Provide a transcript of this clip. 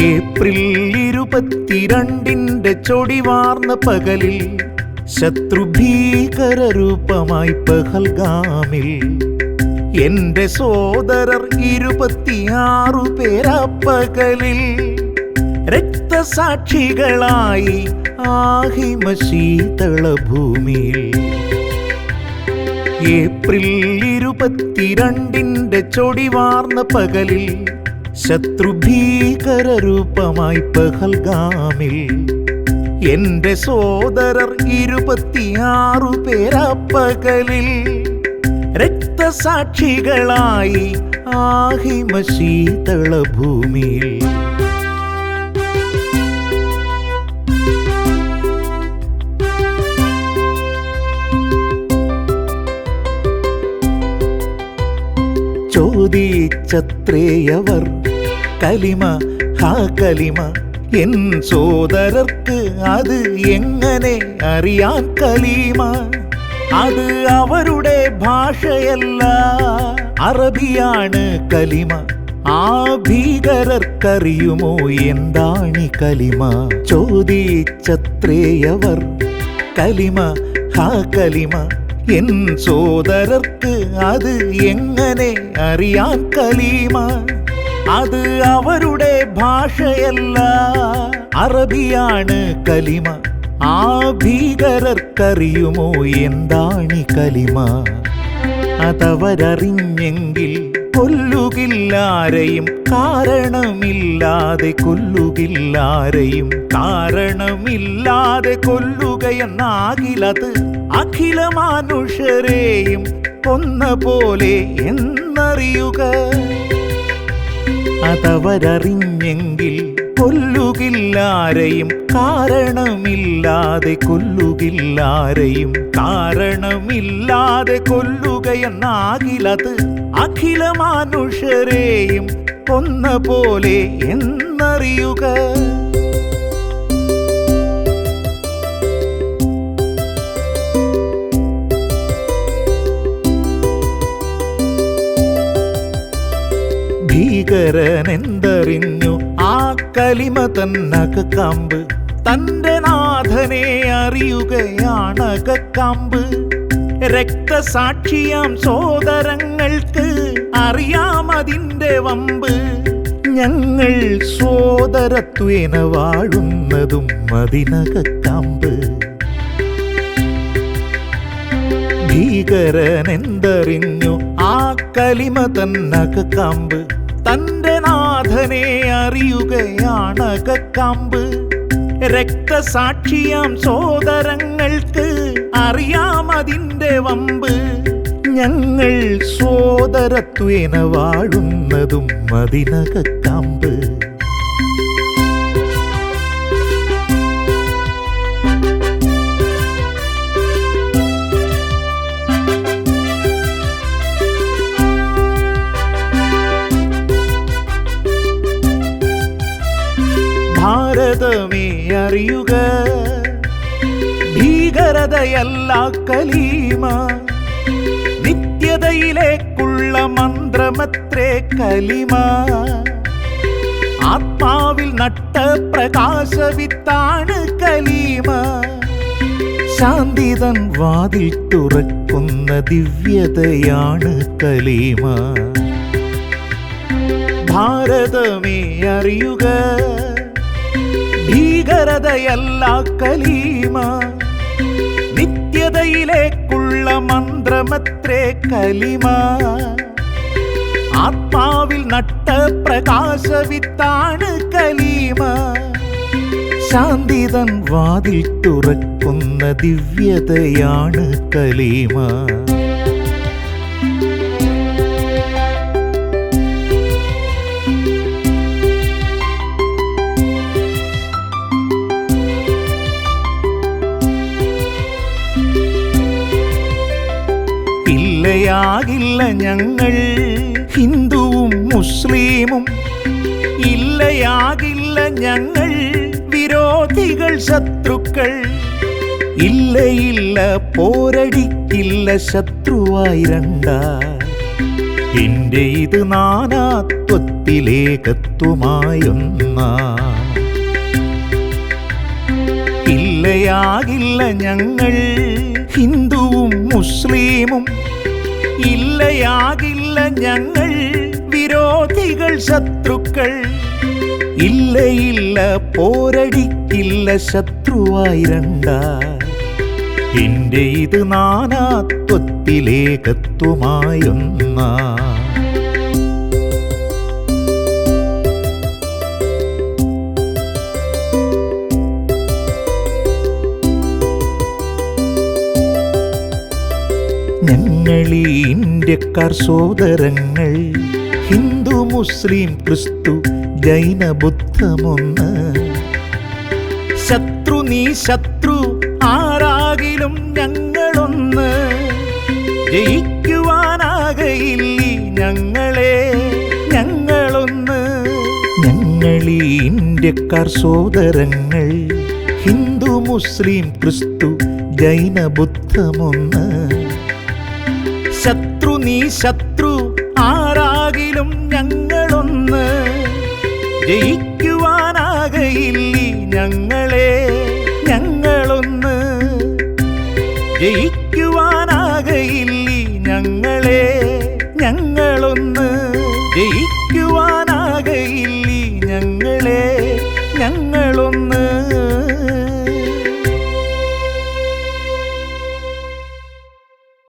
April 22 ചൊടിവാർന്ന പകലിൽ ശത്രുഭീകരരൂപമായി പഹൽഗാമിൽ എന്റെ സോദരർ 26 പേരാ പകലിൽ രക്തസാക്ഷികളായി ആഹിമ ശീതള ഭൂമിയിൽ. ഏപ്രിൽ 22 ചൊടിവാർന്ന പകലിൽ ശത്രുഭീകരരൂപമായി പഹൽഗാമിൽ എന്റെ സോദരർ 26 പേരാ പകലിൽ രക്തസാക്ഷികളായി ആഹിമ ശീതള ഭൂമിയിൽ. ചോദിച്ചത്രേയവർ കലിമ ഹാ കലിമ, എൻ സോദരർക്ക് അത് എങ്ങനെ അറിയാൻ കലിമ? അത് അവരുടെ ഭാഷയല്ല, അറബിയാണ് കലിമ. ആ ഭീകരർക്കറിയുമോ എന്താണി കലിമ? ചോദിച്ചത്രേയവർ കലിമ ഹാ കലിമ, എൻ സോദരർക്ക് അത് എങ്ങനെ അറിയാൻ കലിമ? അത് അവരുടെ ഭാഷയല്ല, അറബിയാണ് കലിമ. ആ ഭീകരർക്കറിയുമോ എന്താണി കലിമ? അതവരറിഞ്ഞെങ്കിൽ കൊല്ലുകില്ലാരെയും, കാരണമില്ലാതെ കൊല്ലുകില്ലാരെയും. കാരണമില്ലാതെ കൊല്ലുകയെന്നാകിലത് അഖില മനുഷ്യരെയും കൊന്ന പോലെ എന്നറിയുക. അതവരറിഞ്ഞെങ്കിൽ കൊല്ലുകില്ലാരെയും, കാരണമില്ലാതെ കൊല്ലുകില്ലാരെയും. കാരണമില്ലാതെ കൊല്ലുകയെന്നാകിലത് അഖില മനുഷ്യരെയും കൊന്ന പോലെ എന്നറിയുക. ഭീകരനെന്തറിഞ്ഞു ആ കലിമ തന്നകക്കാമ്പ്, തന്റെ നാഥനെ അറിയുകയാണകക്കാമ്പ്. രക്തസാക്ഷിയാം സോദരങ്ങൾക്ക് അറിയാമതിൻ്റെ വമ്പ്. ഞങ്ങൾ സോദരത്വേന വാഴുന്നതും അതിനകക്കാമ്പ്. ഭീകരനെന്തറിഞ്ഞു ആ കലിമ തന്നകക്കാമ്പ്, തന്റെ നാഥനെ അറിയുകയാണകക്കാമ്പ്. രക്തസാക്ഷിയാം സോദരങ്ങൾക്ക് അറിയാമതിൻ്റെ വമ്പ്. ഞങ്ങൾ സോദരത്വേന വാഴുന്നതും അതിനകക്കാമ്പ്. ഭാരതമേ അറിയുക, ഭീകരതയല്ല കലീമ. നിത്യതയിലേക്കുള്ള മന്ത്രമത്രേ കലിമ. ആത്മാവിൽ നട്ട പ്രകാശവിത്താണ് കലീമ. ശാന്തിതൻ വാതിൽ തുറക്കുന്ന ദിവ്യതയാണ് കലീമ. ഭാരതമേ അറിയുക, ഭീകരതയല്ല കലീമ. നിത്യതയിലേക്കുള്ള മന്ത്രമത്രേ കലിമ. ആത്മാവിൽ നട്ട പ്രകാശവിത്താണ് കലീമ. ശാന്തിതൻ വാതിൽ തുറക്കുന്ന ദിവ്യതയാണ് കലീമ. ഇല്ലയാകില്ല ഞങ്ങൾ ഹിന്ദുവും മുസ്ലിമും, ഇല്ലയാകില്ല ഞങ്ങൾ വിരോധികൾ ശത്രുക്കൾ. ഇല്ല പോരടിക്കില്ല ശത്രുവായി രണ്ടാ. എന്റെ ഇത് നാനാത്വത്തിലേകത്വമായൊന്നാ. ഇല്ലയാകില്ല ഞങ്ങൾ ഹിന്ദുവും മുസ്ലിമും, ഇല്ലയാകില്ല ഞങ്ങൾ വിരോധികൾ ശത്രുക്കൾ. ഇല്ല ഇല്ല പോരടിക്കില്ല ശത്രുവായി രണ്ടായി. എന്റെ ഇത് നാനാത്വത്തിലേകത്വമായൊന്നാ. ഞങ്ങളീ ഇന്ത്യക്കാർ സോദരങ്ങൾ, ഹിന്ദു മുസ്ലിം ക്രിസ്തു ജൈന ബുദ്ധമൊന്ന്. ശത്രു നീ ശത്രു ആരാകിലും ഞങ്ങളൊന്ന്. ജയിക്കുവാനാകയില്ലേ ഞങ്ങളെ ഞങ്ങളൊന്ന്. ഞങ്ങളീ ഇന്ത്യക്കാർ സോദരങ്ങൾ, ഹിന്ദു മുസ്ലിം ക്രിസ്തു ജൈന ബുദ്ധമൊന്ന്. ശത്രു നീ ശത്രു ആരാകിലും ഞങ്ങളൊന്ന്. ജയിക്കുവാനാകയില്ലേ ഞങ്ങളെ ഞങ്ങളൊന്ന്. ജയിക്കുവാനാകയില്ലേ ഞങ്ങളെ ഞങ്ങളൊന്ന്.